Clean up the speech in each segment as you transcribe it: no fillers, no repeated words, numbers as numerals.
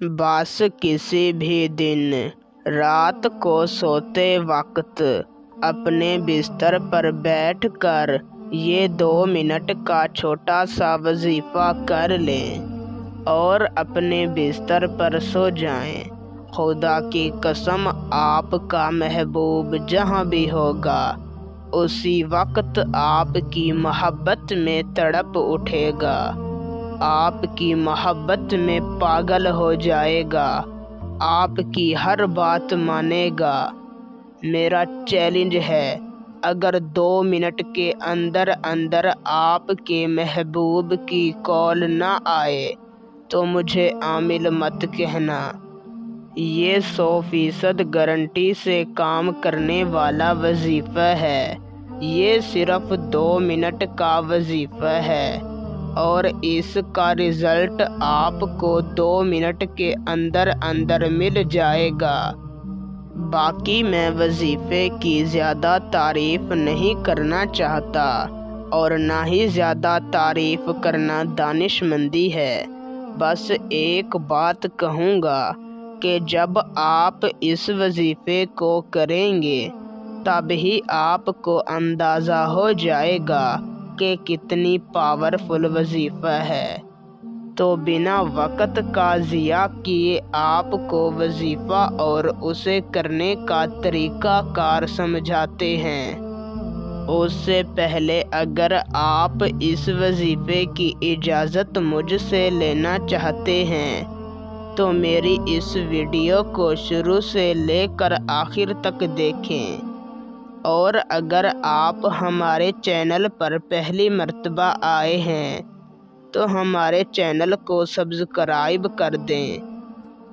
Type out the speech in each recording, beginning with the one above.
बस किसी भी दिन रात को सोते वक्त अपने बिस्तर पर बैठकर ये 2 मिनट का छोटा सा वजीफ़ा कर लें और अपने बिस्तर पर सो जाएं। खुदा की कसम, आपका महबूब जहाँ भी होगा उसी वक्त आपकी मोहब्बत में तड़प उठेगा, आपकी मोहब्बत में पागल हो जाएगा, आपकी हर बात मानेगा। मेरा चैलेंज है, अगर 2 मिनट के अंदर अंदर आपके महबूब की कॉल ना आए तो मुझे आमिल मत कहना। ये 100% गारंटी से काम करने वाला वजीफ़ा है। ये सिर्फ 2 मिनट का वजीफ़ा है और इसका रिज़ल्ट आपको 2 मिनट के अंदर अंदर मिल जाएगा। बाकी मैं वजीफ़े की ज़्यादा तारीफ़ नहीं करना चाहता और ना ही ज़्यादा तारीफ़ करना दानिशमंदी है। बस एक बात कहूँगा कि जब आप इस वजीफ़े को करेंगे तब ही आपको अंदाज़ा हो जाएगा कि कितनी पावरफुल वजीफ़ा है। तो बिना वक्त का ज़िया किए आपको वजीफ़ा और उसे करने का तरीक़ा कार समझाते हैं। उससे पहले अगर आप इस वजीफ़े की इजाज़त मुझसे लेना चाहते हैं तो मेरी इस वीडियो को शुरू से लेकर आखिर तक देखें। और अगर आप हमारे चैनल पर पहली मर्तबा आए हैं तो हमारे चैनल को सब्सक्राइब कर दें।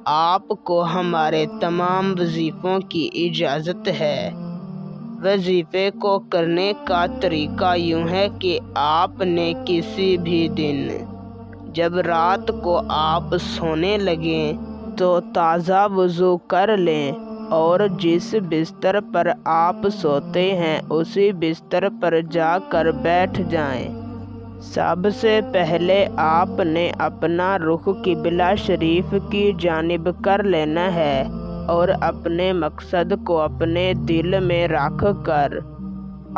आपको हमारे तमाम वजीफ़ों की इजाज़त है। वजीफ़े को करने का तरीक़ा यूँ है कि आपने किसी भी दिन जब रात को आप सोने लगें तो ताज़ा वज़ू कर लें और जिस बिस्तर पर आप सोते हैं उसी बिस्तर पर जाकर बैठ जाएं। सबसे पहले आपने अपना रुख किबला शरीफ की जानिब कर लेना है और अपने मकसद को अपने दिल में रख कर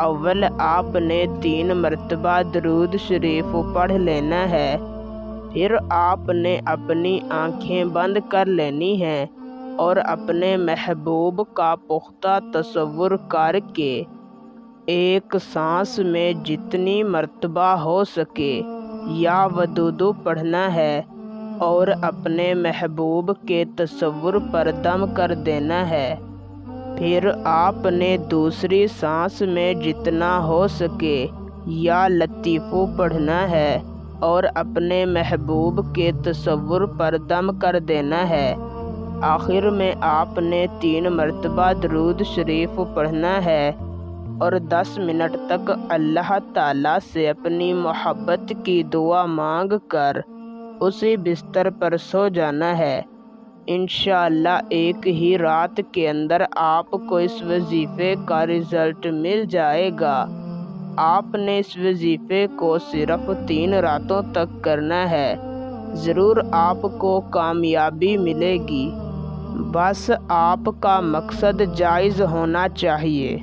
अव्वल आपने 3 मरतबा दरूद शरीफ पढ़ लेना है। फिर आपने अपनी आँखें बंद कर लेनी हैं और अपने महबूब का पुख्ता तसव्वुर करके एक सांस में जितनी मर्तबा हो सके या वदूदू पढ़ना है और अपने महबूब के तसव्वुर पर दम कर देना है। फिर आपने दूसरी सांस में जितना हो सके या लतीफ़ू पढ़ना है और अपने महबूब के तसव्वुर पर दम कर देना है। आखिर में आपने 3 मरतबा दरूद शरीफ पढ़ना है और 10 मिनट तक अल्लाह ताला से अपनी मोहब्बत की दुआ मांग कर उसी बिस्तर पर सो जाना है। इंशाअल्लाह एक ही रात के अंदर आपको इस वजीफ़े का रिज़ल्ट मिल जाएगा। आपने इस वजीफ़े को सिर्फ 3 रातों तक करना है, ज़रूर आपको कामयाबी मिलेगी। बस आपका मकसद जायज़ होना चाहिए।